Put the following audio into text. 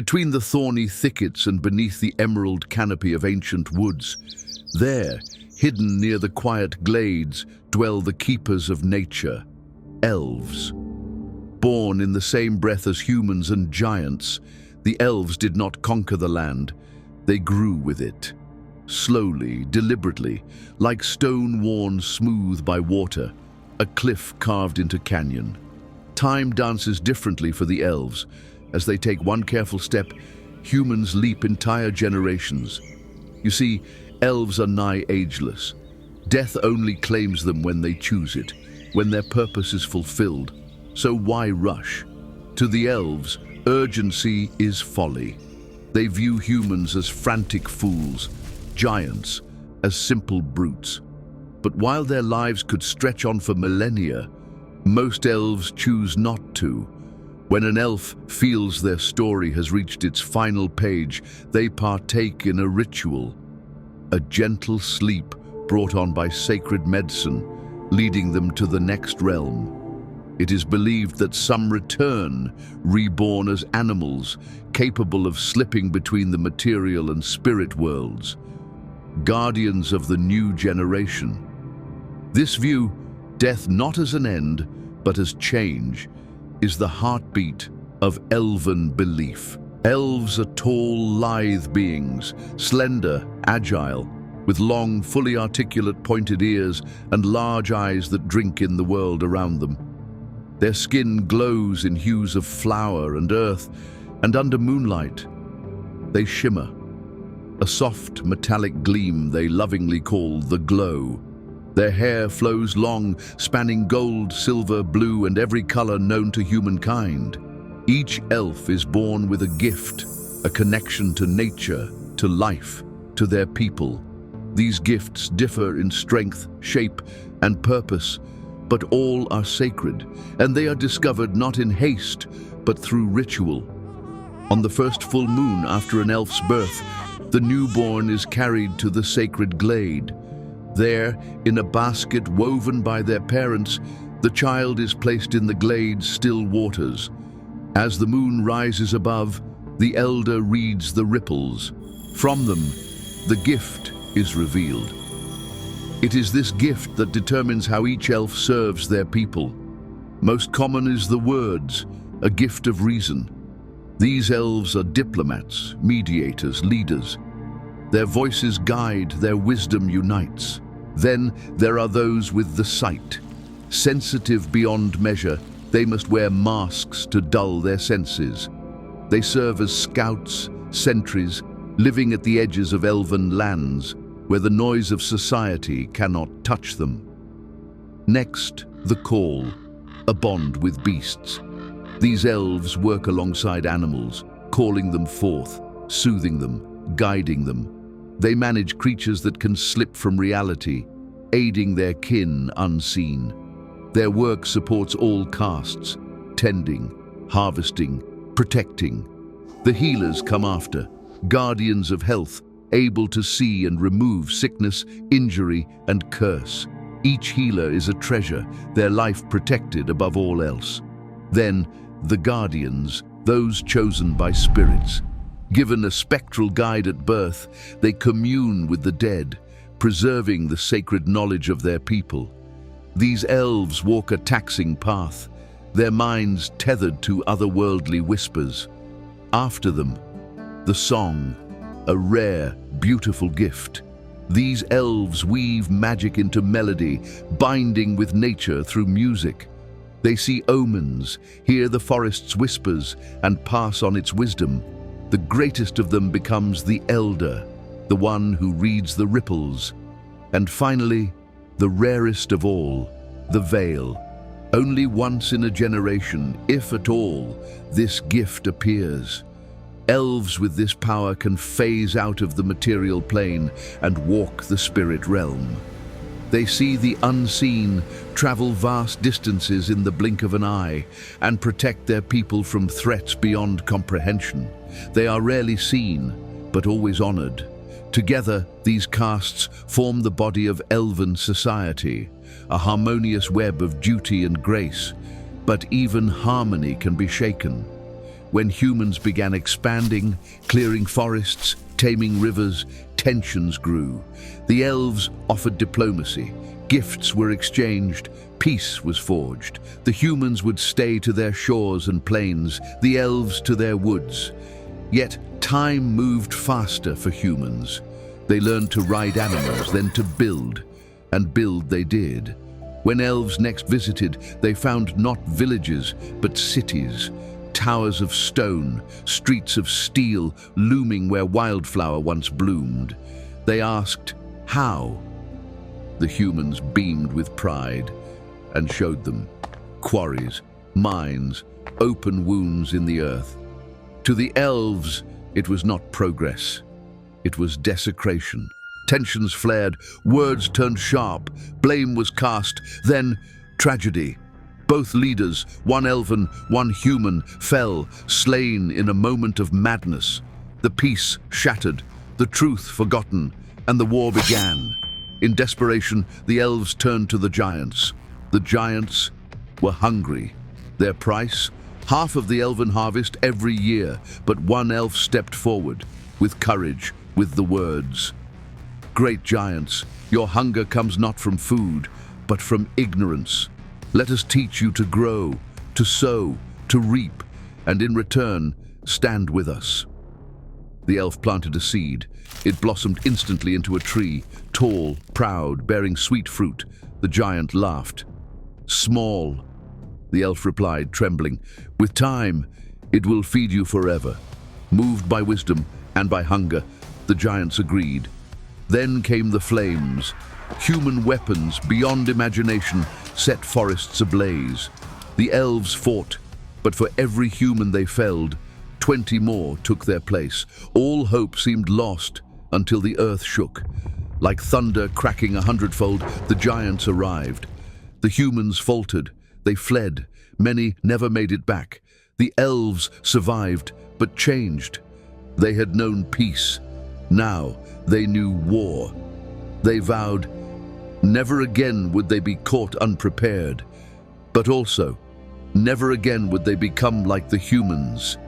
Between the thorny thickets and beneath the emerald canopy of ancient woods, there, hidden near the quiet glades, dwell the keepers of nature, elves. Born in the same breath as humans and giants, the elves did not conquer the land, they grew with it. Slowly, deliberately, like stone worn smooth by water, a cliff carved into canyon. Time dances differently for the elves. As they take one careful step, humans leap entire generations. You see, elves are nigh ageless. Death only claims them when they choose it, when their purpose is fulfilled. So why rush? To the elves, urgency is folly. They view humans as frantic fools, giants as simple brutes. But while their lives could stretch on for millennia, most elves choose not to. When an elf feels their story has reached its final page, they partake in a ritual, a gentle sleep brought on by sacred medicine, leading them to the next realm. It is believed that some return, reborn as animals, capable of slipping between the material and spirit worlds, guardians of the new generation. This view, death not as an end, but as change, is the heartbeat of elven belief. Elves are tall, lithe beings, slender, agile, with long, fully articulate pointed ears and large eyes that drink in the world around them. Their skin glows in hues of flower and earth, and under moonlight, they shimmer. A soft, metallic gleam they lovingly call the glow. Their hair flows long, spanning gold, silver, blue, and every color known to humankind. Each elf is born with a gift, a connection to nature, to life, to their people. These gifts differ in strength, shape, and purpose, but all are sacred, and they are discovered not in haste, but through ritual. On the first full moon after an elf's birth, the newborn is carried to the sacred glade. There, in a basket woven by their parents, the child is placed in the glade's still waters. As the moon rises above, the elder reads the ripples. From them, the gift is revealed. It is this gift that determines how each elf serves their people. Most common is the words, a gift of reason. These elves are diplomats, mediators, leaders. Their voices guide, their wisdom unites. Then there are those with the sight. Sensitive beyond measure, they must wear masks to dull their senses. They serve as scouts, sentries, living at the edges of elven lands, where the noise of society cannot touch them. Next, the call, a bond with beasts. These elves work alongside animals, calling them forth, soothing them, guiding them. They manage creatures that can slip from reality, aiding their kin unseen. Their work supports all castes, tending, harvesting, protecting. The healers come after, guardians of health, able to see and remove sickness, injury, and curse. Each healer is a treasure, their life protected above all else. Then, the guardians, those chosen by spirits. Given a spectral guide at birth, they commune with the dead, preserving the sacred knowledge of their people. These elves walk a taxing path, their minds tethered to otherworldly whispers. After them, the song, a rare, beautiful gift. These elves weave magic into melody, binding with nature through music. They see omens, hear the forest's whispers, and pass on its wisdom. The greatest of them becomes the elder, the one who reads the ripples. And finally, the rarest of all, the veil. Only once in a generation, if at all, this gift appears. Elves with this power can phase out of the material plane and walk the spirit realm. They see the unseen, travel vast distances in the blink of an eye, and protect their people from threats beyond comprehension. They are rarely seen, but always honored. Together, these castes form the body of elven society, a harmonious web of duty and grace. But even harmony can be shaken. When humans began expanding, clearing forests, taming rivers, tensions grew. The elves offered diplomacy. Gifts were exchanged. Peace was forged. The humans would stay to their shores and plains, the elves to their woods. Yet time moved faster for humans. They learned to ride animals, then to build. And build they did. When elves next visited, they found not villages, but cities. Towers of stone, streets of steel, looming where wildflower once bloomed. They asked, how? The humans beamed with pride and showed them quarries, mines, open wounds in the earth. To the elves, it was not progress. It was desecration. Tensions flared, words turned sharp, blame was cast, then tragedy. Both leaders, one elven, one human, fell, slain in a moment of madness. The peace shattered, the truth forgotten, and the war began. In desperation, the elves turned to the giants. The giants were hungry. Their price? Half of the elven harvest every year, but one elf stepped forward, with courage, with the words, "Great giants, your hunger comes not from food, but from ignorance. Let us teach you to grow, to sow, to reap, and in return, stand with us." The elf planted a seed. It blossomed instantly into a tree, tall, proud, bearing sweet fruit. The giant laughed. "Small," the elf replied, trembling. "With time, it will feed you forever." Moved by wisdom and by hunger, the giants agreed. Then came the flames. Human weapons beyond imagination set forests ablaze. The elves fought, but for every human they felled, 20 more took their place. All hope seemed lost until the earth shook. Like thunder cracking 100-fold, the giants arrived. The humans faltered. They fled. Many never made it back. The elves survived, but changed. They had known peace. Now they knew war. They vowed never again would they be caught unprepared, but also never again would they become like the humans.